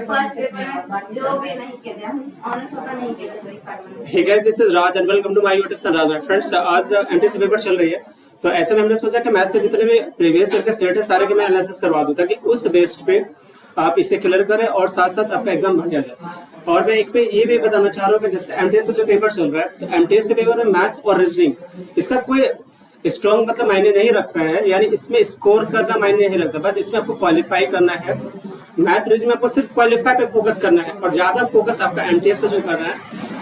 First paper में जो भी नहीं किया हम ऑनर्स पेपर नहीं किया कोई department. Hey guys, this is Raj and welcome to my YouTube channel Raj my friends. आज एमटीएससी पेपर चल रही है, तो ऐसे में हमने सोचा कि मैथ्स के जितने भी प्रीवियस ईयर के सेट है सारे के मैं एनालिसिस करवा दूं ताकि उस बेस्ड पे आप इसे क्लियर करें और साथ साथ आपका एग्जाम बढ़िया जाए। और मैं एक पे ये भी बताना चाह रहा हूँ कि जैसे एमटीएस जो पेपर चल रहा है, तो एमटीएस के पेपर में मैथ्स और रीजनिंग इसका कोई स्ट्रॉन्ग मतलब मायने नहीं रखता है, यानी इसमें स्कोर करना मायने नहीं रखता, बस इसमें आपको क्वालिफाई करना है। मैथ रीजनिंग में आपको सिर्फ क्वालिफाई पे फोकस करना है और ज्यादा फोकस आपका एमटीएस पे जो करना है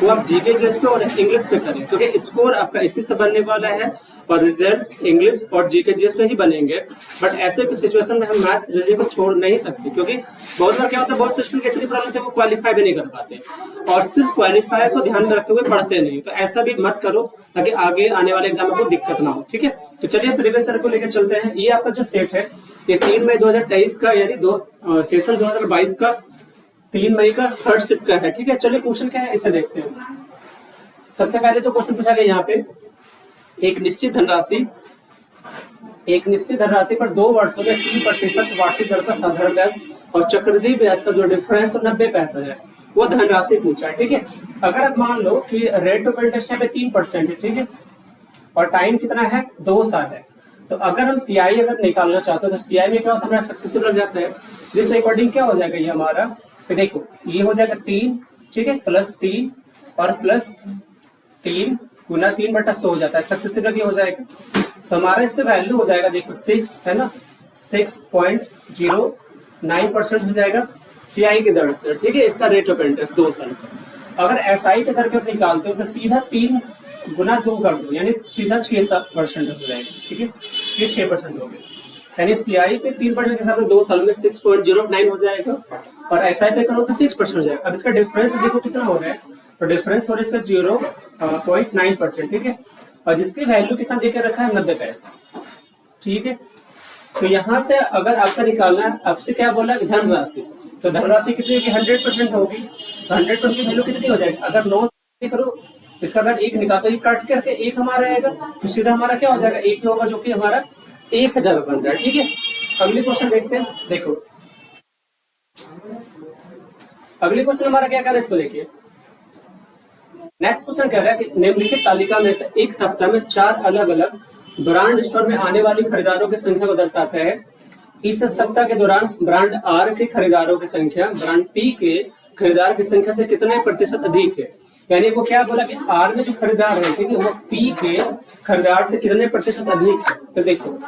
वो आप जीके जीएस पे और इंग्लिश पे करें, क्योंकि स्कोर आपका इसी से बनने वाला है और रिजल्ट इंग्लिश और जीके जीएस पे ही बनेंगे। बट ऐसे सिचुएशन में हम मैथ रीजनिंग को छोड़ नहीं सकते, क्योंकि बहुत बार क्या होता है, बहुत से स्टूडेंट की इतनी प्रॉब्लम होती है वो क्वालिफाई भी नहीं कर पाते और सिर्फ क्वालिफाई को ध्यान में रखते हुए पढ़ते नहीं। तो ऐसा भी मत करो ताकि आगे आने वाले एग्जाम में दिक्कत ना हो, ठीक है। तो चलिए प्रीवियस ईयर को लेकर चलते हैं। ये आपका जो सेट है ये 3 मई 2023 का, यानी सेशन 2022 का 3 मई का थर्ड शिफ्ट का है, ठीक है। चलिए क्वेश्चन क्या है इसे देखते हैं। सबसे पहले जो क्वेश्चन पूछा गया यहाँ पे, एक निश्चित धनराशि पर 2 वर्षों में 3% वार्षिक दर का साधारण ब्याज और चक्रवृद्धि ब्याज का जो डिफरेंस 90 पैसा है वो धनराशि पूछा है, ठीक है। अगर आप मान लो कि रेट ऑफ इंटरेस्ट यहाँ पे 3% है, ठीक है, और टाइम कितना है 2 साल है, तो अगर हम सीआई अगर निकालना चाहते हैं तो सीआई में क्या होता है, हमारा सक्सेसिव लग जाता है, जिस अकॉर्डिंग क्या हो जाएगा ये हमारा, तो देखो ये हो जाएगा 3, ठीक है, +3 और +3 गुना 3/100 हो जाता है, सक्सेसिव लग हो जाएगा। तो हमारा इसका वैल्यू हो जाएगा, देखो 6 है ना, 6.09% हो जाएगा सीआई की दर से, ठीक है। इसका रेट ऑफ इंटरेस्ट 2 साल का। अगर एसआई के दर पे निकालते हो तो सीधा 3 गुना 2 कर दो, यानी सीधा 6% हो जाएगा, ठीक है, ये 6% हो गया, यानी सीआई पे 3% के साथ 2 साल में 6.09 हो जाएगा और एसआई पे करो तो 6% हो जाएगा। अब इसका डिफरेंस देखो कितना हो रहा है, तो डिफरेंस हो रहा है इसका 0.9%, ठीक है, और जिसकी वैल्यू कितना देकर रखा है 90 पैसा, ठीक है। तो यहाँ से अगर आपका निकालना है, आपसे क्या बोला धनराशि, तो धनराशि कितनी होगी 100% होगी, तो 100% की वैल्यू कितनी हो जाएगी, अगर 9 करो इसका अगर 1 निकालते ही काट करके 1 हमारा आएगा, तो सीधा हमारा क्या हो जाएगा 1 ही होगा, जो कि हमारा 1000 बन रहा है, ठीक है। अगले क्वेश्चन देखते हैं। देखो अगले क्वेश्चन हमारा क्या कर रहा है, इसको देखिए। नेक्स्ट क्वेश्चन कह रहा है कि निम्नलिखित तालिका में से एक सप्ताह में 4 अलग अलग ब्रांड स्टोर में आने वाली खरीदारों की संख्या को दर्शाता है। इस सप्ताह के दौरान ब्रांड आर के खरीदारों की संख्या ब्रांड पी के खरीदार की संख्या से कितने प्रतिशत अधिक है, यानी वो क्या बोला कि आर में जो खरीदार है, ठीक है, वो पी के खरीदार से कितने प्रतिशत अधिक है। तो देखो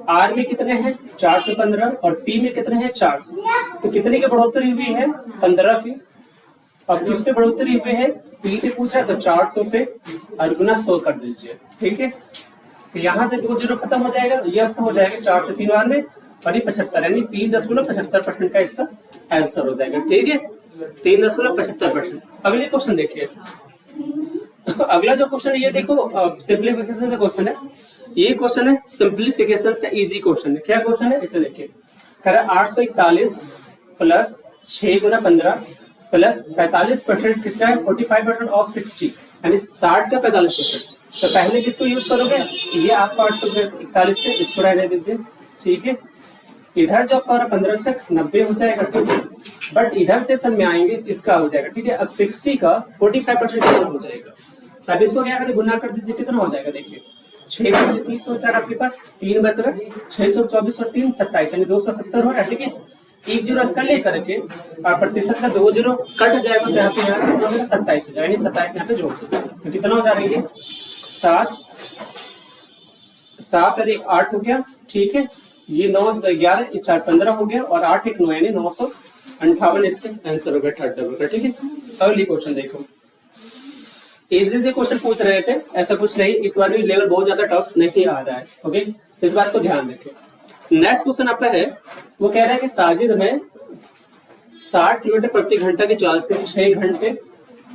आर में कितने हैं 415 और पी में कितने हैं 400, तो कितने की बढ़ोतरी हुई है 15 की। अब किस पे बढ़ोतरी हुई है, पी पे पूछा तो 400 पे और गुना 100 कर दीजिए, ठीक है। तो यहाँ से 2 जीरो खत्म हो जाएगा, ये अब हो जाएगा 4 से 3 बार में और ये 75, यानी 3.75% का इसका आंसर हो जाएगा, ठीक है, 3.75%। अगले क्वेश्चन देखिए। अगला जो क्वेश्चन है ये देखो सिंप्लीफिकेशन का क्वेश्चन है। ये क्वेश्चन है सिंप्लीफिकेशन से इजी क्वेश्चन है। क्या क्वेश्चन है इसे देखिए। कह रहा 841 प्लस 6 गुना 15 प्लस 45% किसका है 45% ऑफ 60, यानी 60 का 45%। तो पहले किसको यूज करोगे, ये आपको 841 से इसको रहने दीजिए, ठीक है। इधर जो आपका 15 से 90 हो जाएगा, ठीक है, बट इधर से सब में आएंगे इसका हो जाएगा, ठीक है। अब 60 का 45% हो जाएगा, तब इसको क्या करें गुना कर दीजिए, कितना हो जाएगा देखिए 6 बचे 30 होता है आपके पास, 3 बच रहा है 624 और 3 27, यानी 270 हो रहा है, ठीक है। 1 जीरो इसका लेकर के और प्रतिशत का 2 जीरो कट जाएगा, तो यहाँ पे 27 हो जाएगा, यानी 27 यहाँ पे जोड़ दो, तो कितना हो जाएगा 7 और 1 8 हो गया, ठीक है। ये 9 11 4 15 हो गया और 8 1 9, यानी 958 इसका आंसर हो गया थर्ड नंबर का, ठीक है। अगली क्वेश्चन देखो। इजी से क्वेश्चन पूछ रहे थे, ऐसा कुछ नहीं, इस बार भी लेवल बहुत ज्यादा टफ नहीं आ रहा है, ओके, इस बात को ध्यान रखें। नेक्स्ट क्वेश्चन आपका है, वो कह रहा है कि साजिद में 60 किलोमीटर प्रति घंटा की चाल से 6 घंटे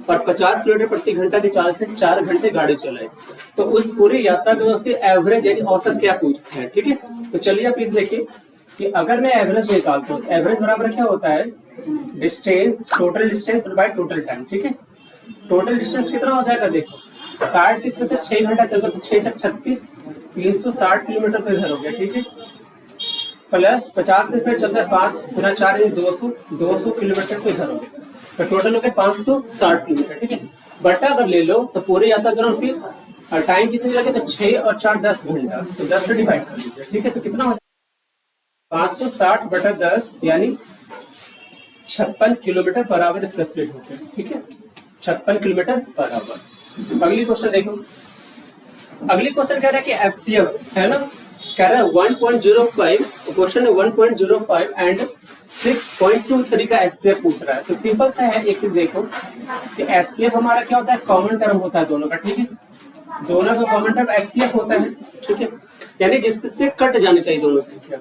और 50 किलोमीटर प्रति घंटा की चाल से 4 घंटे गाड़ी चलाए, तो उस पूरी यात्रा में उसकी एवरेज यानी औसत क्या पूछते हैं, ठीक है। तो चलिए आप इस देखिए कि अगर मैं एवरेज निकालता हूँ, एवरेज बराबर क्या होता है distance, total distance by total time, ठीक है। टोटल डिस्टेंस कितना हो जाएगा, देखो 60 इसमें से 6 घंटा चलता तो 6 6 36 360 किलोमीटर तो इधर हो गया, ठीक है। प्लस 50 से फिर चलता है 5 गुना 4 है 200 किलोमीटर तो इधर हो गया, तो टोटल हो गया 560 किलोमीटर। ठीक है, बटा अगर ले लो तो पूरे यात्रा दौरान उसकी टाइम कितनी लगे, तो 6 और 4 10 घंटा, तो 10 से डिवाइड कर लीजिए। ठीक है, तो कितना हो जाएगा 560 बटा 10 यानी 56 किलोमीटर पर आवर इसका स्पीड होता है। ठीक है, 56 किलोमीटर पर आवर। अगली क्वेश्चन देखो, अगली क्वेश्चन कह रहा है कि एचसीएफ है ना, कह रहा है 1.05, क्वेश्चन है 1.05 एंड 6.23 का एचसीएफ पूछ रहा है। तो सिंपल सा है, एक चीज देखो कि एचसीएफ हमारा क्या होता है, कॉमन टर्म होता है दोनों का। ठीक है, दोनों का कॉमन टर्म एचसीएफ होता है। ठीक है, यानी जिससे कट जानी चाहिए दोनों संख्या।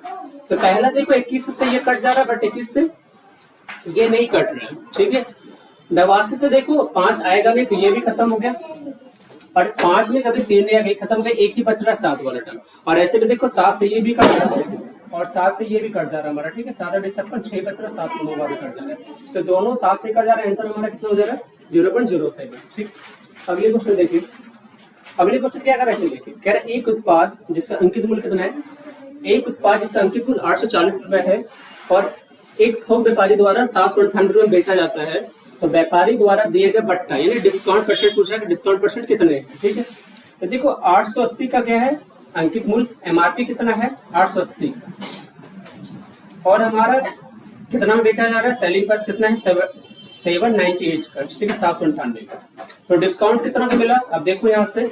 तो पहला देखो 21 से ये कट जा रहा है, बट 21 से ये नहीं कट रहा है। ठीक है, 89 से देखो 5 आएगा नहीं, तो ये भी खत्म हो गया, और 5 में कभी 3 नहीं आएगा, खत्म हो गया, एक ही बच रहा है 7 वाला टर्म। और ऐसे भी देखो 7 से ये भी कट जा रहा है, और 7 से ये भी कट जा रहा है हमारा। ठीक है, 7 8 56, 6 बच रहा है, 7 9 बार कट जा रहा है, तो दोनों 7 से कट जा रहा है। आंसर हमारा कितना हो जा रहा है 0.07। ठीक, अगले क्वेश्चन देखिए, अगले क्वेश्चन क्या कर रहे हैं देखिए, कह रहा है एक उत्पाद जिसका अंकित मूल्य कितना है, एक उत्पाद जिसका अंकित मूल्य 840 रुपए है और एक थोक व्यापारी द्वारा 798 रुपए में बेचा जाता है, तो व्यापारी द्वारा दिए गए बट्टा यानी डिस्काउंट परसेंट पूछा है कि डिस्काउंट परसेंट कितने हैं। ठीक है, तो देखो 880 का क्या है अंकित मूल्य, एमआरपी कितना है 880, और हमारा कितना में बेचा जा रहा है, सेलिंग प्राइस कितना है 798 का, ठीक है 798 का। तो डिस्काउंट कितना का मिला, अब देखो यहाँ से,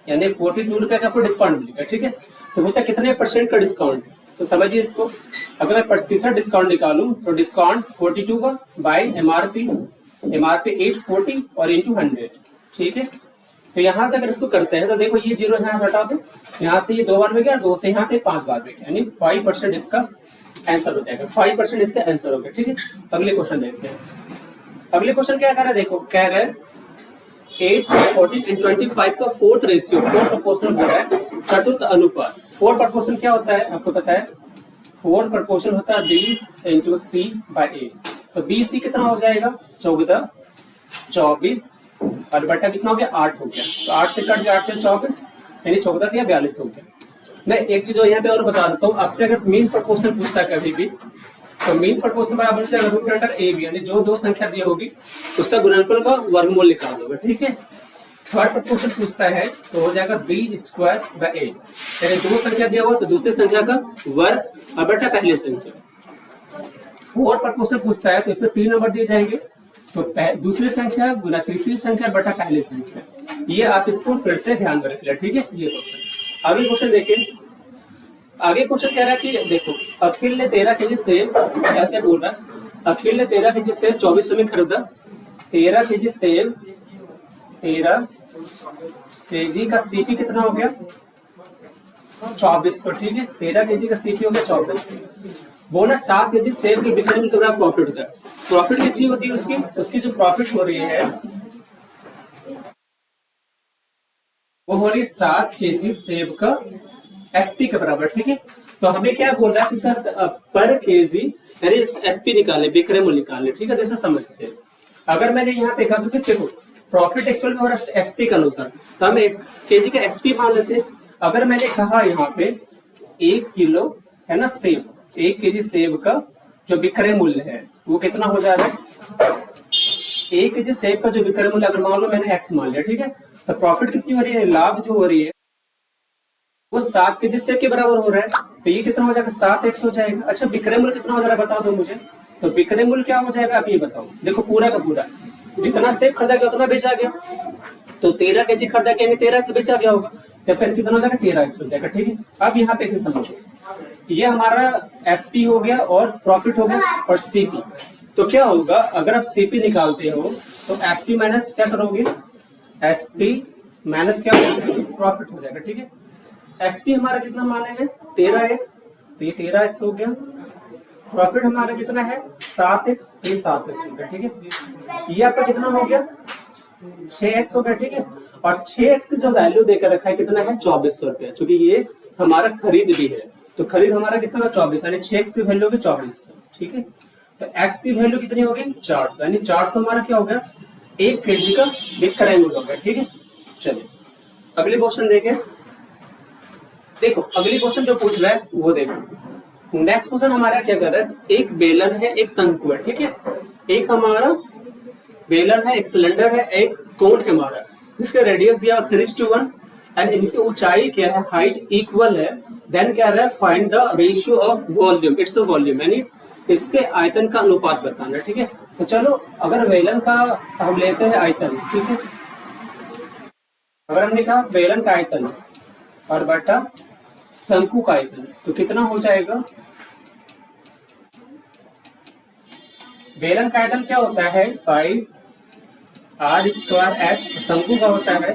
यानी 42 रुपए का आपको डिस्काउंट मिलेगा। ठीक है, तो पूछा कितने परसेंट का डिस्काउंट, तो समझिए इसको, अगर मैं प्रतिशत डिस्काउंट निकालूं तो डिस्काउंट 42 का बाई एमआरपी 840 और इंटू 100। ठीक है, तो यहाँ से अगर इसको करते हैं तो देखो ये 0 यहाँ हटा दो, यहाँ से ये 2 बार में गया, 2 से यहाँ पे 5 बार में गया, यानी 5% इसका आंसर हो जाएगा, 5% इसका आंसर हो गया। ठीक है, अगले क्वेश्चन देखते हैं, अगले क्वेश्चन क्या कह रहा है, देखो कह रहा है 8, 14 एंड 25 का फोर्थ रेशियो 4 प्रोपोर्शन हो रहा है, चतुर्थ अनुपात। 4 प्रोपोर्शन क्या होता है आपको पता है, 4 प्रोपोर्शन होता है B into C by A, तो BC कितना हो जाएगा 14, 24 और बटा कितना हो गया 8 हो गया, तो 8 से कट गया 8 से 24 यानी 14 या 42 हो गया। मैं एक चीज यहाँ पे और बता देता हूँ, आपसे अगर मीन प्रोपोर्शन पूछता है कभी भी, तो मीन प्रोपोर्शन बराबर होता है रूट अंडर ए बी, यानी जो दो संख्या दी होगी उसका गुणनफल का वर्गमूल निकाल दोगे। ठीक है, थर्ड प्रोपोर्शन पूछता है तो हो जाएगा बी स्क्वायर बाय 8, यानी दो संख्या दिया हुआ तो दूसरी संख्या का वर्ग और बटा पहली संख्या। फोर्थ प्रोपोर्शन पूछता है तो इसमें 3 नंबर दिए जाएंगे, तो दूसरी संख्या गुना तीसरी संख्या बटा पहली संख्या। ये आप इसको फिर से ध्यान में रखिए। ठीक है, ये क्वेश्चन, आगे क्वेश्चन देखिए, आगे क्वेश्चन कह रहा है कि देखो अखिल ने 13 केजी सेब, ऐसे बोल रहा है अखिल ने 13 केजी सेब 2400 में खरीदा, 13 केजी सेब, 13 केजी का सीपी कितना हो गया 2400। ठीक है, 13 केजी का सीपी हो गया 2400। बोला 7 केजी सेब की बिक्री में कितना प्रॉफिट होता है, प्रॉफिट कितनी होती है उसकी जो प्रॉफिट हो रही है वो हो रही है 7 केजी सेब का एसपी के बराबर। ठीक है, तो हमें क्या बोल रहा है कि पर केजी यानी एसपी निकाले, विक्रय मूल्य निकाले। ठीक है, जैसे समझते हैं, अगर मैंने यहाँ पे कहा क्योंकि देखो प्रॉफिट एक्चुअल में हो रहा है एसपी के अनुसार, तो हम 1 केजी का एसपी मान लेते हैं। अगर मैंने कहा यहाँ पे 1 किलो है ना सेब, 1 केजी सेब का जो विक्रय मूल्य है वो कितना हो जा रहा है, 1 केजी सेब का जो विक्रय मूल्य अगर मान लो मैंने एक्स मान लिया। ठीक है, तो प्रॉफिट कितनी हो रही है, लाभ जो हो रही है वो 7 केजी सेब के बराबर हो रहा है, तो ये कितना हो जाएगा 7x हो जाएगा। अच्छा विक्रय मूल्य कितना हो जा रहा है बता दो मुझे, तो विक्रय मूल्य क्या हो जाएगा आप ये बताओ। देखो पूरा का पूरा जितना सेब खरीदा गया उतना बेचा गया, तो 13 केजी खरीदा गया 13x बेचा गया होगा, तो फिर कितना हो जाएगा 13x हो जाएगा। ठीक है, अब यहाँ पे इसे समझो, ये हमारा एसपी हो गया और प्रॉफिट हो गया और सीपी। तो क्या होगा अगर आप सीपी निकालते हो तो एसपी माइनस क्या करोगे, एसपी माइनस क्या प्रॉफिट हो जाएगा। ठीक है, एसपी हमारा कितना माने हैं 13x, तो ये 13x हो गया, प्रॉफिट हमारा कितना है 7x, तो ये 7x हो गया। ठीक है, ये आपका कितना हो गया 6x हो गया। ठीक है, और 6x की जो वैल्यू देकर रखा है कितना है 2400 रुपया, क्योंकि ये हमारा खरीद भी है, तो खरीद हमारा कितना 24, यानी 6x की वैल्यू होगी 2400। ठीक है, तो x की वैल्यू कितनी होगी 400, यानी 400 हमारा क्या हो गया 1 केजी का विक्रय मूल्य हो गया। ठीक है, चलिए अगले क्वेश्चन देखें। देखो अगली क्वेश्चन जो पूछ रहा है वो देखो, नेक्स्ट क्वेश्चन हमारा क्या कर रहा है, एक बेलन है एक शंकु है, ठीक है, एक हमारा बेलन है एक सिलेंडर है एक कोण है हमारा, जिसका रेडियस दिया 3:1 एंड इनकी ऊंचाई क्या है, हाइट इक्वल है, देन क्या है, find the ratio of volume, its volume, यानी इसके आयतन का अनुपात बताना, ठीक है। तो चलो अगर बेलन का हम लेते हैं आयतन, ठीक है, अगर हमने कहा बेलन का आयतन और बटा शंकु का आयतन तो कितना हो जाएगा, बेलन का आयतन क्या होता है पाई r² h, शंकु का होता है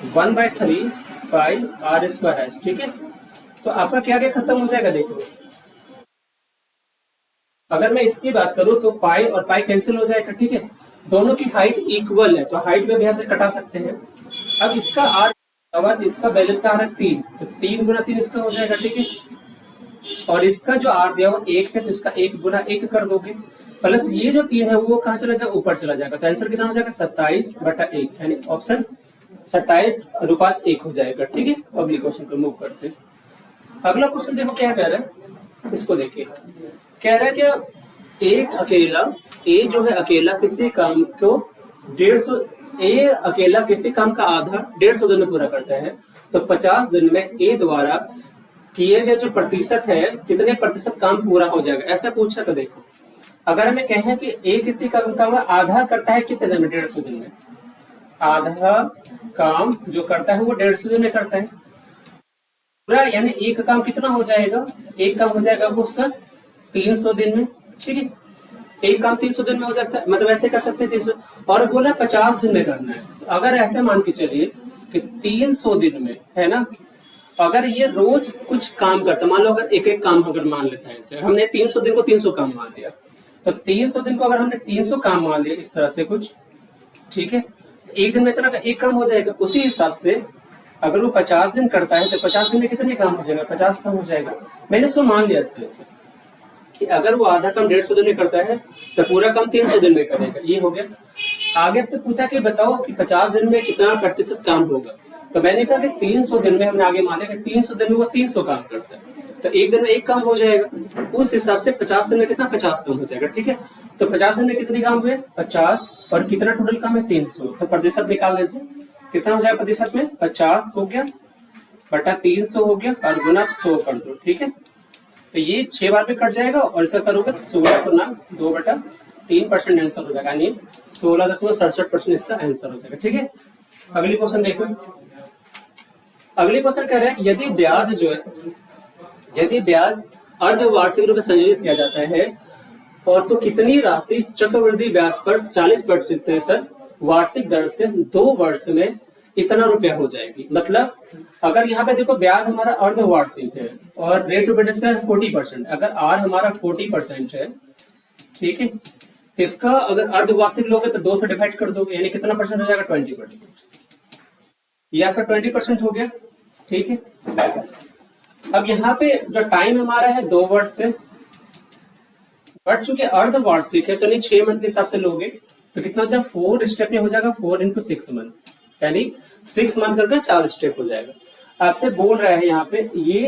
1/3 पाई r² h, ठीक है। तो आपका क्या क्या खत्म हो जाएगा, देखो अगर मैं इसकी बात करूं तो पाई और पाई कैंसिल हो जाएगा, ठीक है, दोनों की हाइट इक्वल है तो हाइट में भी यहाँ से कटा सकते हैं। अब इसका r इसका बेलन का है 3, तो 3 गुना 3 इसका हो जाएगा, ठीक है, और इसका जो r दिया हुआ 1 है तो इसका 1 गुना 1 कर दोगे, प्लस ये जो 3 है वो कहाँ चला जाएगा, ऊपर चला जाएगा, तो आंसर कितना हो जाएगा 27/1, यानी ऑप्शन 27:1 हो जाएगा, ठीक है। अगले क्वेश्चन को मूव करते हैं। अगला क्वेश्चन देखो क्या कह रहा है, इसको देखिए, कह रहा है कि एक अकेला ए जो है अकेला किसी काम को 150 ए अकेला किसी काम का आधा 150 दिन में पूरा करता है, तो 50 दिन में ए द्वारा किए गए जो प्रतिशत है कितने प्रतिशत काम पूरा हो जाएगा, ऐसा पूछा। तो देखो अगर हमें कहें कि ए किसी काम का आधा करता है कितने दिन में, 150 दिन में, आधा काम जो करता है वो 150 दिन में करता है पूरा, यानी एक काम कितना हो जाएगा, एक काम हो जाएगा वो उसका 300 दिन में, ठीक है, एक काम 300 दिन में हो सकता है, मतलब ऐसे कर सकते हैं 300, और बोला 50 दिन में करना है। तो अगर ऐसे मान के चलिए कि 300 दिन में है ना, अगर ये रोज कुछ काम करता, मान लो अगर एक एक काम अगर मान लेता है, ऐसे हमने 300 दिन को 300 काम मान लिया, तो 300 दिन को अगर हमने 300 काम मान लिया इस तरह से कुछ, ठीक है, तो एक दिन में इतना का एक काम हो जाएगा। उसी हिसाब से अगर वो 50 दिन करता है तो 50 दिन में कितने काम हो जाएगा, 50 काम हो जाएगा। मैंने उसको मान लिया इससे कि अगर वो आधा काम 150 दिन में करता है तो पूरा काम 300 दिन में करेगा, ये हो गया। आगे आपसे पूछा कि बताओ कि 50 दिन में कितना प्रतिशत काम होगा, तो मैंने कहा कि 300 दिन में हमने आगे माना कि 300 दिन में वो 300 काम करता है, तो एक दिन में एक काम हो जाएगा, उस हिसाब से 50 दिन में कितना 50 काम हो जाएगा, ठीक है। तो 50 दिन में कितने काम हुए 50, और कितना टोटल काम है 300, तो प्रतिशत निकाल दीजिए, कितना हो जाएगा प्रतिशत में 50 हो गया बटा 300 हो गया और गुना 100 कर दो, ठीक है। तो ये 6 बार में कट जाएगा और इसका करोगे 16 गुना 2/3% आंसर हो जाएगा, यानी 16.67% इसका आंसर हो जाएगा, ठीक है। अगली क्वेश्चन देखो, अगली क्वेश्चन कह रहे हैं यदि ब्याज जो है, यदि ब्याज अर्धवार्षिक रूप में संयोजित किया जाता है और तो कितनी राशि चक्रवृद्धि ब्याज पर 40% वार्षिक दर से 2 वर्ष में इतना रुपया हो जाएगी। मतलब अगर यहाँ पे देखो ब्याज हमारा अर्धवार्षिक है और रेट ऑफ इंटरेस्ट का 40%, अगर आर हमारा 40% है, ठीक है, इसका अगर अर्धवार्षिक लोगे तो 2 से डिवाइड कर दोगे, यानी कितना परसेंट हो जाएगा 20%, ये आपका 20% हो गया, ठीक है। अब यहाँ पे जो टाइम हमारा है 2 वर्ष से, बट चूंकि अर्धवार्षिक है तो नहीं 6 मंथ के हिसाब से लोगे तो कितना हो जाएगा 4 स्टेप में हो जाएगा, 4 × 6 मंथ, यानी 6 मंथ करके 4 स्टेप हो जाएगा। आपसे बोल रहा है यहाँ पे ये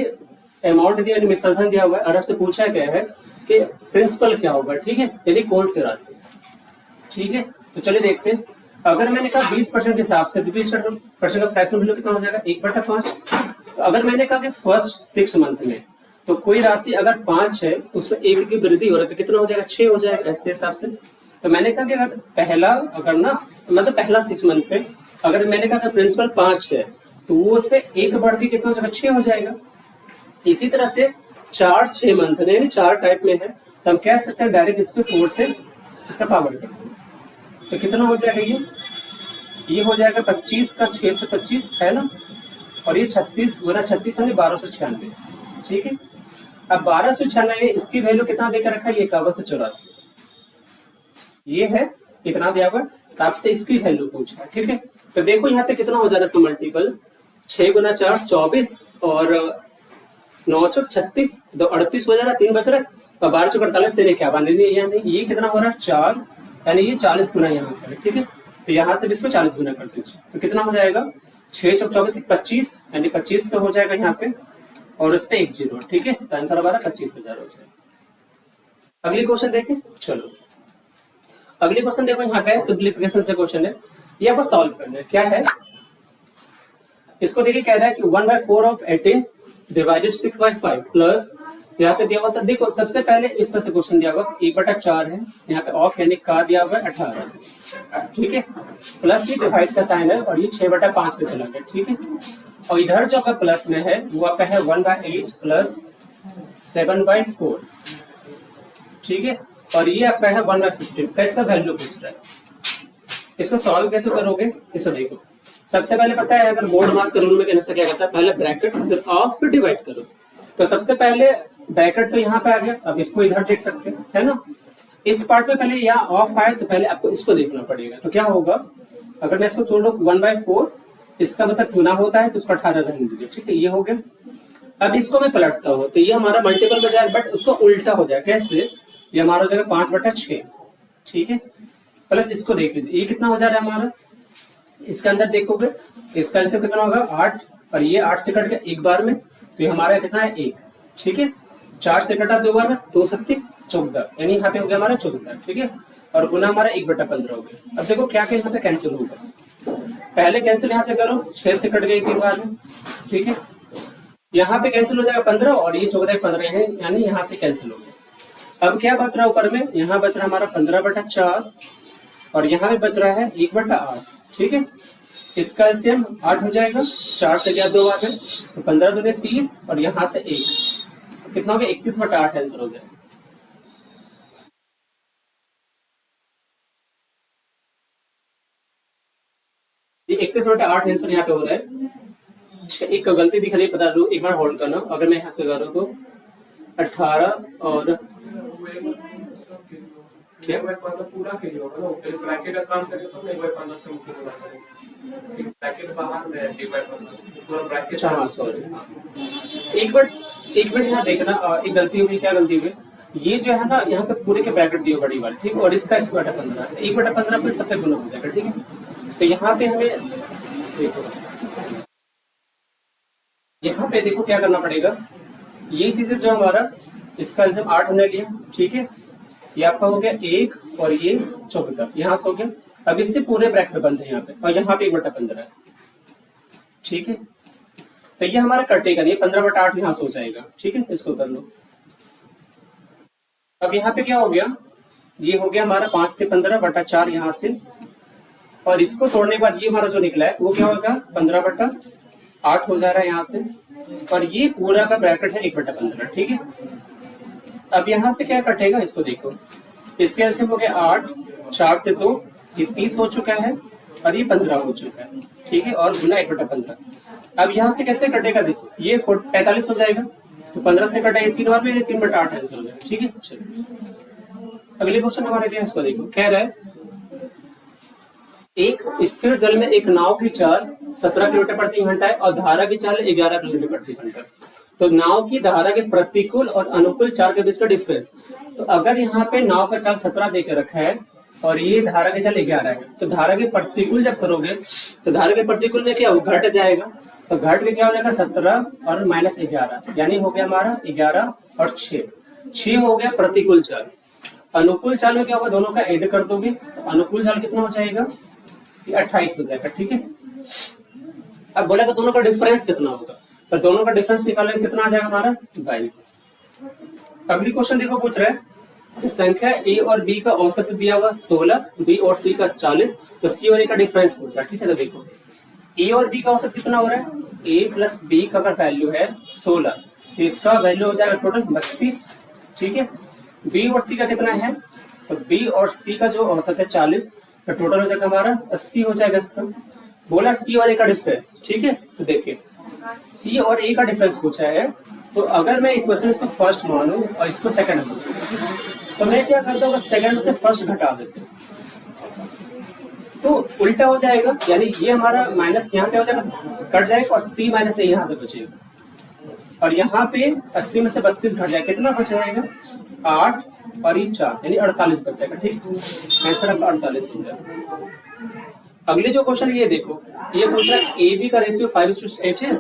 अमाउंट दिया निसर्धन दिया हुआ है और आपसे पूछा गया है कि प्रिंसिपल क्या होगा, ठीक है, यदि कौन सी राशि, ठीक है। तो चलिए देखते हैं, अगर मैंने कहा 20% के हिसाब से 20% का फ्रैक्शन वैल्यू कितना हो जाएगा 1/5। तो अगर मैंने कहा कि फर्स्ट 6 मंथ में तो कोई राशि अगर 5 है उसमें 1 की वृद्धि हो रहा है तो कितना हो जाएगा 6 हो जाएगा, ऐसे हिसाब से। तो मैंने कहा कि अगर पहला अगर ना मतलब पहला 6 मंथ पे अगर मैंने कहा कि प्रिंसिपल 5 है तो वो उस पर 1 बढ़ के कितना हो जाएगा 6 हो जाएगा। इसी तरह से 4 6 मंथ यानी 4 टाइप में है तो हम कह सकते हैं डायरेक्ट इस पे 4 से इसका पावर कर, तो कितना हो जाएगा ये हो जाएगा 25 का 6 से 25 है ना, और ये 36 गुना 36 यानी 1296, ठीक है। अब 1296 इसकी वैल्यू कितना देकर रखा है, ये 5184 ये है कितना दिया हुआ, तो आपसे इसकी वैल्यू पूछा, ठीक है। तो देखो यहाँ पे कितना हो जा रहा है इसका मल्टीपल, 6 गुना 4 24 और 9 चौक 36, 2 38 हो जा रहा है, 3 बच रहा है, और 12 चौक 48 तेरे क्या बने, यानी ये कितना हो रहा है 4, यानी ये 40 गुना यहाँ से, ठीक है। तो यहाँ से भी इसको 40 गुना कर दीजिए तो कितना हो जाएगा 6 चौक 24 25, यानी 25 से हो जाएगा यहाँ पे और उस पे 1 जीरो, ठीक है। तो आंसर हमारा 25,000 हो जाएगा। अगली क्वेश्चन देखें, चलो अगली क्वेश्चन देखो, यहाँ पे सिंप्लीफिकेशन से क्वेश्चन है, ये आपको सॉल्व करना है। क्या है, इसको देखिए, कह रहा है कि 1/4 ऑफ 18 डिवाइडेड 6/5 प्लस, यहाँ पे दिया हुआ था, देखो सबसे पहले इस तरह से क्वेश्चन दिया हुआ 1/4 है, यहाँ पे ऑफ यानी का दिया हुआ है 18, ठीक है, प्लस ये डिवाइड का साइन है और ये 6/5 पे चला गया, ठीक है। और इधर जो आपका प्लस में है वो आपका है 1/8 प्लस 7/4, ठीक है। और ये आपका है 1/15 का, इसका वैल्यू पूछ रहा है। इसको सॉल्व कैसे करोगे, इसको देखो। सबसे पहले पता है, अगर बोर्ड मास के रूल में कहने से क्या कहता है, पहले ब्रैकेट फिर ऑफ फिर डिवाइड करो। तो सबसे पहले ब्रैकेट तो यहाँ पे आ गया, अब इसको इधर देख सकते हैं, है ना। इस पार्ट में पहले यहाँ ऑफ आए तो पहले आपको इसको देखना पड़ेगा। तो क्या होगा, अगर मैं इसको तोड़ू 1/4, इसका मतलब गुना होता है तो उसको 18 रहने दीजिए, ठीक है, ये हो गया। अब इसको मैं पलटता हूँ तो ये हमारा मल्टीपल में जाए, बट उसको उल्टा हो जाए, कैसे, ये हमारा हो जाएगा 5/6, ठीक है। प्लस इसको देख लीजिए, ये कितना हो जा रहा है हमारा, इसके अंदर देखोगे इसका आंसर कितना होगा 8, और ये 8 से कट गया एक बार में, तो ये हमारा कितना है 1, ठीक है। 4 से कटा 2 बार में, 2 7 14, यानी यहाँ पे हो गया हमारा 14, ठीक है। और गुना हमारा 1/15 हो गया। अब देखो क्या क्या यहाँ पे कैंसिल होगा, पहले कैंसिल यहाँ से करो, 6 से कट गई 3 बार में, ठीक है। यहाँ पे कैंसिल हो जाएगा 15, और ये 14 15 है, यानी यहाँ से कैंसिल हो गया। अब क्या बच रहा है ऊपर में, यहाँ बच रहा है हमारा 15/4, और यहाँ पे बच रहा है 1/8, ठीक है। इसका एलसीएम 8 हो जाएगा, 4 से गया 2 बार में, तो 15 दूनी 30, और यहाँ से 1, तो कितना हो गया 31/8 आंसर हो जाएगा। ये 31/8 आंसर यहाँ पे हो रहा है। एक गलती दिख रही है, बता दूं, एक बार होल्ड करना। अगर मैं यहाँ से करूँ तो 18 और क्या पूरा के लिए होगा ना, फिर ब्रैकेट का काम करें तो 1/15 से उसी को करें, ब्रैकेट बाहर में 1/15 पूरा ब्रैकेट। हाँ सॉरी, एक मिनट यहाँ देखना, एक गलती हुई, क्या गलती हुई, ये जो है ना, यहाँ पे पूरे के ब्रैकेट दिए बड़ी वाली, ठीक है, और इसका 1/15, 1/15 पे सब पे गुना हो जाएगा, ठीक है। तो यहाँ पे हमें देखो, यहाँ पे देखो क्या करना पड़ेगा, ये चीजें जो हमारा इसका आंसर 8 हमने लिया, ठीक है, ये आपका हो गया 1, और ये 14 यहाँ से हो गया। अब इससे पूरे ब्रैकेट बंद है यहाँ पे, और यहाँ पे 1/15 है, ठीक है। तो ये हमारा कटेगा नहीं, 15/8 यहाँ से हो जाएगा, ठीक है, इसको कर लो। अब यहाँ पे क्या हो गया, ये हो गया हमारा 5 से 15/4 यहाँ से, और इसको तोड़ने के बाद ये हमारा जो निकला है वो क्या होगा 15/8 हो जा रहा है यहाँ से, और ये पूरा का ब्रैकेट है 1/15, ठीक है। अब यहाँ से क्या कटेगा, इसको देखो, इसके एलसीएम हो गया 8, 4 से 2, ये 30 हो चुका है, और ये 15 हो चुका है, ठीक है, और गुना 1/15। अब यहाँ से कैसे कटेगा, देखो ये 45 हो जाएगा, तो 15 से कटा ये 3 बार में, ये 3/8 आंसर हो जाएगा, ठीक है। चलो अगले क्वेश्चन हमारे क्या है, इसको देखो, कह रहा है एक स्थिर जल में एक नाव की चाल 17 किलोमीटर प्रति घंटा है और धारा की चाल 11 किलोमीटर प्रति घंटा। तो नाव की धारा के प्रतिकूल और अनुकूल चाल के बीच का डिफरेंस, तो अगर यहाँ पे नाव का चाल 17 देकर रखा है और ये धारा की चाल 11 है, तो धारा के प्रतिकूल जब करोगे तो धारा के प्रतिकूल में क्या हो, घट जाएगा, तो घट के क्या हो जाएगा 17 और -11, यानी हो गया हमारा 11 और 6 हो गया प्रतिकूल चाल। अनुकूल चाल में क्या होगा, दोनों का ऐड कर दोगे तो अनुकूल चाल कितना हो जाएगा, 28 हो जाएगा, ठीक है। अब बोला कि दोनों का डिफरेंस कितना होगा, तो दोनों का डिफरेंस निकालेंगे, कितना आ जाएगा हमारा 22। अगली क्वेश्चन देखो, पूछ रहा है कि संख्या ए और बी का औसत दिया हुआ 16, बी और सी का 40, तो सी और ए का डिफरेंस पूछ रहा है, ठीक है। तो देखो ए और बी का औसत कितना हो रहा है, ए प्लस बी का अगर वैल्यू है 16, तो इसका वैल्यू हो जाएगा टोटल 32, ठीक है। बी और सी का कितना है, तो बी और सी का जो औसत है 40, तो टोटल हो जाएगा हमारा 80 हो जाएगा इसका। बोला सी और ए का डिफरेंस, ठीक है। तो देखिए सी और ए का डिफरेंस पूछा है, तो अगर मैं इक्वेशन इसको फर्स्ट मानूं और इसको सेकंड मानूं, तो मैं क्या करता हूँ, सेकंड से फर्स्ट घटा देते हैं तो उल्टा हो जाएगा, यानी ये हमारा माइनस यहाँ पे हो जाएगा, कट जाएगा, और सी माइनस ए यहाँ से बचेगा, और यहाँ पे 80 में से 32 घट जाएगा, कितना बच जाएगा 8 और ये 4, यानी 48 बच जाएगा, ठीक। आंसर आपका 48 हो जाएगा। अगले जो क्वेश्चन ये देखो, ये पूछ रहा है ए बी का रेशियो 5:8 है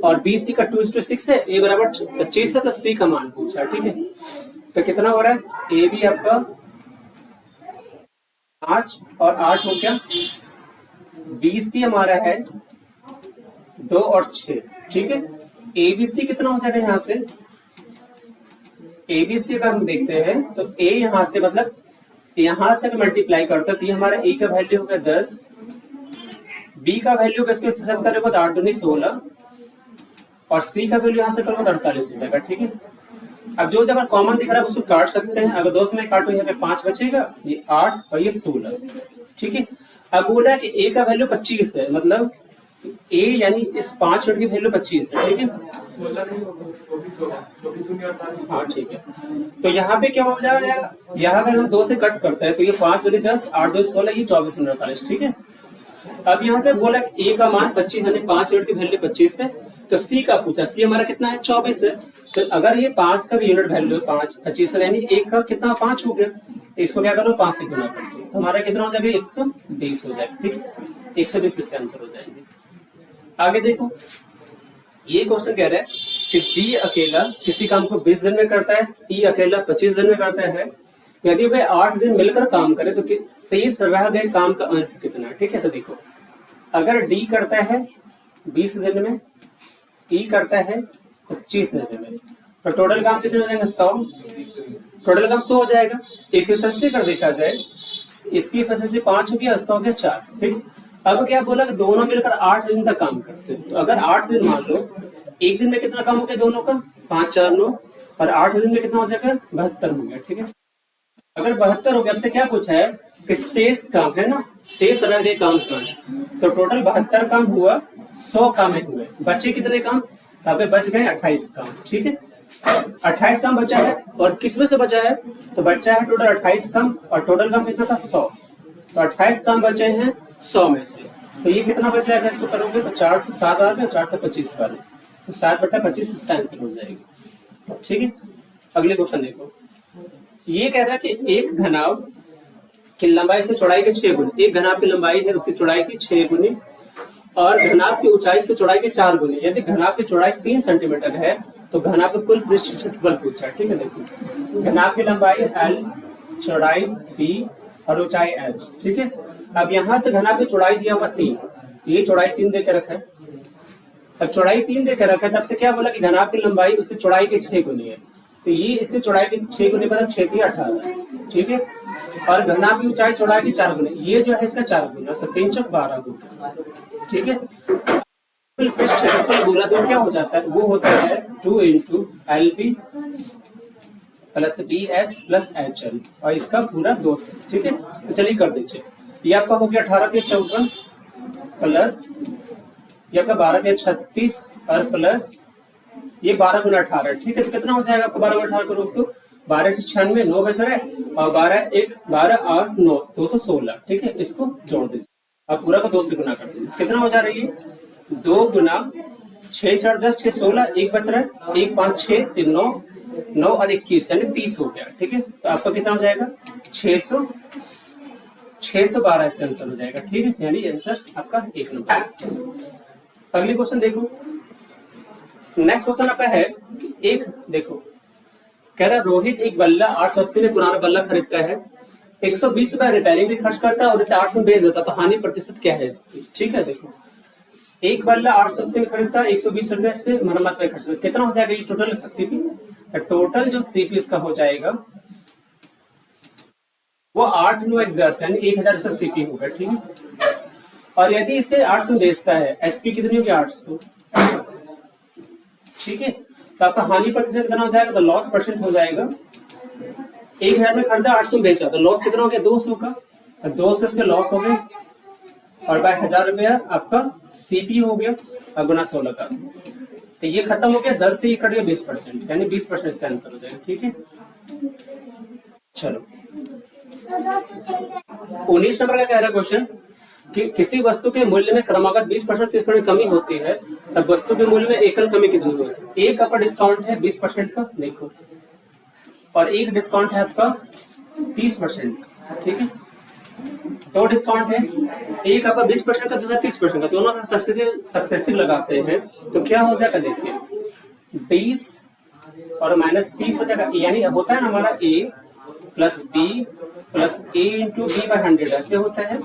और बी सी का 2:6 है, ए बराबर 25 है, तो सी का मान पूछा, ठीक है। तो कितना हो रहा है, ए बी आपका 5 और 8 हो गया, बी सी हमारा है 2 और 6, ठीक है। ए बी सी कितना हो जाएगा यहाँ से, ए बी सी का हम देखते हैं तो ए यहाँ से मतलब यहाँ से मल्टीप्लाई करता है तो ये हमारा ए का वैल्यू हो गया 10, बी का वैल्यू इसके साथ करेगा तो 8 दूनी 16 और सी का वैल्यू यहाँ से करोगे तो 48 हो जाएगा, ठीक है। अब जो जगह कॉमन दिख रहा है उसको काट सकते हैं, अगर 2 में काटो यहाँ पे 5 बचेगा, ये 8 और ये 16, ठीक है। अब बोला है कि ए का वैल्यू 25 है, मतलब ए यानी इस 5 यूनिट की वैल्यू 25 है, ठीक है। 16 नहीं होगा, 24 होगा, 24 दूनी 48। हाँ ठीक है, तो यहाँ पे क्या हो जाएगा, यहाँ अगर हम 2 से कट करते हैं तो ये 5 दूनी 10, 8 दूनी 16, ये 24 दूनी 48, ठीक है। अब यहाँ से बोला ए का मान 25 यानी 5 यूनिट की वैल्यू 25 है, तो सी का पूछा, सी हमारा कितना है 24 है, तो अगर ये 5 का भी यूनिट वैल्यू 5 25 है यानी 1 का कितना 5 हो गया, इसको क्या करो 5 से गुना कर दो, तो हमारा कितना हो जाएगा 120 हो जाएगा, ठीक है। 120 इसके आंसर हो जाएंगे। आगे देखो, ये क्वेश्चन कह रहा है कि डी अकेला किसी काम को 20 दिन में करता है, ई अकेला 25 दिन में करता है, यदि वे 8 दिन मिलकर काम करे तो शेष रह गए काम का अंश कितना है, ठीक है। तो देखो, अगर डी करता है 20 दिन में, ई करता है 25 दिन में, तो टोटल काम कितने हो जाएंगे 100, टोटल काम 100 हो जाएगा। एफिशिएंसी कर देखा जाए, इसकी एफिशिएंसी 5 हो गया, इसका हो गया 4, ठीक। अब क्या बोला कि दोनों मिलकर 8 दिन तक काम करते हैं, तो अगर 8 दिन मान लो, एक दिन में कितना काम हो गया दोनों का 5 4 9, और 8 दिन में कितना हो जाएगा 72 हो गया, ठीक है। अगर 72 हो गया, आपसे क्या पूछा है कि शेष काम है ना, शेष रह गए काम का, तो टोटल 72 काम हुआ, 100 काम हुए, बचे कितने काम, यहाँ पे बच गए 28 काम, ठीक है। 28 काम बचा है, और किसमें से बचा है, तो बचा है टोटल 28 काम, और टोटल काम कितना था 100, तो 28 काम बचे हैं 100 में से, तो ये कितना बचा है, इसको करोगे तो 4 से 7 आ गए, 4 से 25 आ गए, तो 7/25 इसका आंसर हो जाएगी, ठीक है। अगले क्वेश्चन देखो, ये कह रहा है कि एक घनाभ की लंबाई से चौड़ाई के 6 गुनी, एक घनाभ की लंबाई है उसकी चौड़ाई की 6 गुनी और घनाभ की ऊंचाई से चौड़ाई के 4 गुनी, यदि घनाभ की चौड़ाई 3 सेंटीमीटर है तो घनाभ का कुल पृष्ठ क्षेत्रफल पूछा है, ठीक है। देखो, घनाभ की लंबाई L, चौड़ाई B और ऊंचाई H, ठीक है। अब यहाँ से घनाभ की चौड़ाई दिया हुआ 3, ये चौड़ाई 3 दे के रखा है, अब चौड़ाई 3 दे के रखा है, तब से क्या बोला कि घनाभ की लंबाई उसकी चौड़ाई की 6 गुनी है, तो ये इसकी चौड़ाई की 6 गुनी मतलब 6 3 18, ठीक है। और घनाभ की ऊंचाई चौड़ाई की 4 गुनी, ये जो है इसका 4 गुना, तो 3 चौक 12 गुना, ठीक है। पृष्ठ क्षेत्रफल बोला तो क्या हो जाता है, वो होता है 2 × LB + BH + HL, और इसका पूरा 2 से, ठीक है। तो चलिए कर दीजिए, ये आपका हो गया 18 × 54 प्लस ये आपका 12 × 36 और प्लस ये 12 × 18, ठीक है। तो कितना हो जाएगा आपको 12 × 18 करो तो 12 × 96 9 बच रहा है, और 12 1 12 8 9 216, ठीक है। इसको जोड़ दीजिए, अब पूरा का 2 से गुना कर दीजिए, कितना हो जा रही है 2 × 6 4 10 6 16, एक बच रहा है 1 5 6 3 9 9 और 21 यानी 30 हो गया, ठीक है। तो आपका कितना हो जाएगा 612 इसका आंसर हो जाएगा, ठीक है। यानी आंसर आपका 1 नंबर। अगली क्वेश्चन देखो, नेक्स्ट क्वेश्चन आपका है कि एक देखो, कह रहा रोहित एक बल्ला 880 में पुराना बल्ला खरीदता है, 120 रुपए रिपेयरिंग भी खर्च करता है और इसे 800 में बेच देता है, तो हानि प्रतिशत क्या है इसकी, ठीक है। देखो, एक बल्ला 880 में खरीदता है, 120 रुपए इस पे मरम्मत में खर्च करता है, कितना हो जाएगा ये टोटल सीपी, तो टोटल जो सीपी इसका हो जाएगा वो 8 9 1 10 यानी 1000 इसका सीपी होगा, ठीक है। और यदि इसे 800 बेचता है, एसपी कितनी होगी 800, ठीक है। तो आपका हानि प्रतिशत कितना हो जाएगा, तो लॉस परसेंट हो जाएगा, 1000 में खरीदा 800 में बेचा, तो लॉस कितना हो गया 200 का, तो 200 इसके लॉस हो गए, और बाय 1000 रुपया आपका सीपी हो गया और गुना 16 का, तो ये खत्म हो गया, 10 से ये कट गया 20%, यानी 20% इसका आंसर हो जाएगा, ठीक है। चलो 19 नंबर का कह रहा है क्वेश्चन कि किसी वस्तु के मूल्य में क्रमागत 20% 30% कमी होती है, तब वस्तु के मूल्य में एकल कमी कितनी होती है। एक आपका डिस्काउंट है 20% का, देखो, और एक डिस्काउंट है आपका 30% का, ठीक है। दो डिस्काउंट है, एक आपका 20% का, दूसरा 30% का, दोनों का सक्सेसिव लगाते हैं तो क्या हो जाएगा देखिए 20 और -30 हो जाएगा, यानी होता है ना हमारा a plus B plus a into B by 100 ऐसे होता है।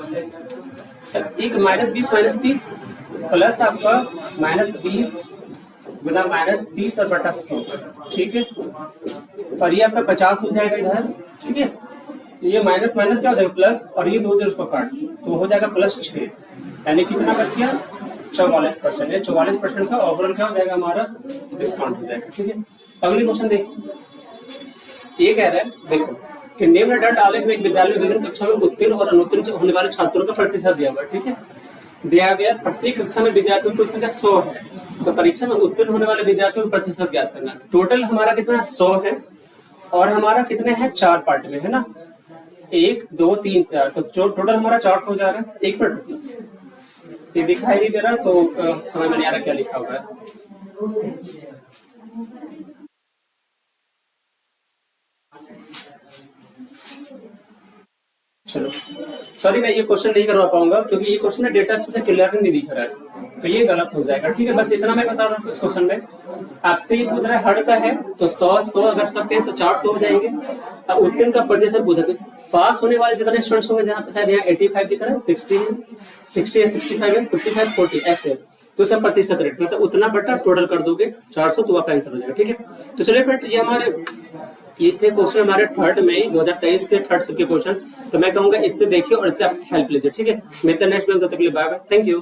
एक -20 -30 प्लस आपका -20 गुना -30 और बटा 100, ठीक है, और ये आपका 50 हो जाएगा इधर, ठीक है, ये माइनस माइनस क्या हो जाएगा प्लस, और ये 2 0 को काट तो हो जाएगा +6, यानी कितना बच गया 44%। ये 44% का ओवरऑल क्या हो जाएगा हमारा डिस्काउंट हो जाएगा, ठीक है। अगले क्वेश्चन देखिए, ये कह रहा है देखो कि निम्न डर डाले हुए एक विद्यालय में विभिन्न कक्षा में उत्तीर्ण और अनुत्तीर्ण होने वाले छात्रों का प्रतिशत दिया हुआ, ठीक है, दिया गया प्रत्येक कक्षा में विद्यार्थियों की कुल संख्या 100 है, तो परीक्षा में उत्तीर्ण होने वाले विद्यार्थियों का प्रतिशत ज्ञात करना। टोटल हमारा कितना 100 है और हमारा कितने हैं 4 पार्ट में है ना, 1 2 3 4, तो जो टोटल हमारा 400 हो जा रहा है। एक मिनट, ये दिखाई नहीं दे रहा तो समझ में नहीं आ रहा क्या लिखा हुआ है। चलो सॉरी मैं ये क्वेश्चन नहीं करवा पाऊंगा क्योंकि ये क्वेश्चन में डेटा अच्छे से क्लियर नहीं दिख रहा है, तो ये गलत हो जाएगा, ठीक है। बस इतना मैं बता रहा हूँ इस क्वेश्चन में आपसे ये पूछ रहा है हर का है तो 100 अगर सबके हैं तो 400 हो जाएंगे। अब उत्तीर्ण का प्रतिशत पूछा तो पास होने वाले जितने स्टूडेंट्स होंगे, जहाँ पे शायद यहाँ 85 दिख रहा है, 60 है, 65 है, 55 40 ऐसे, तो इसका प्रतिशत रेट मतलब उतना बटा टोटल कर दोगे 400 तो आपका आंसर हो जाएगा, ठीक है। तो चलिए फ्रेंड ये हमारे ये थे क्वेश्चन हमारे थर्ड में 2023 के थर्ड सबके क्वेश्चन, तो मैं कहूंगा इससे देखिए और इससे आप हेल्प लीजिए, ठीक है। मिलते हैं नेक्स्ट वीडियो में, तब तक के लिए बाय बाय, थैंक यू।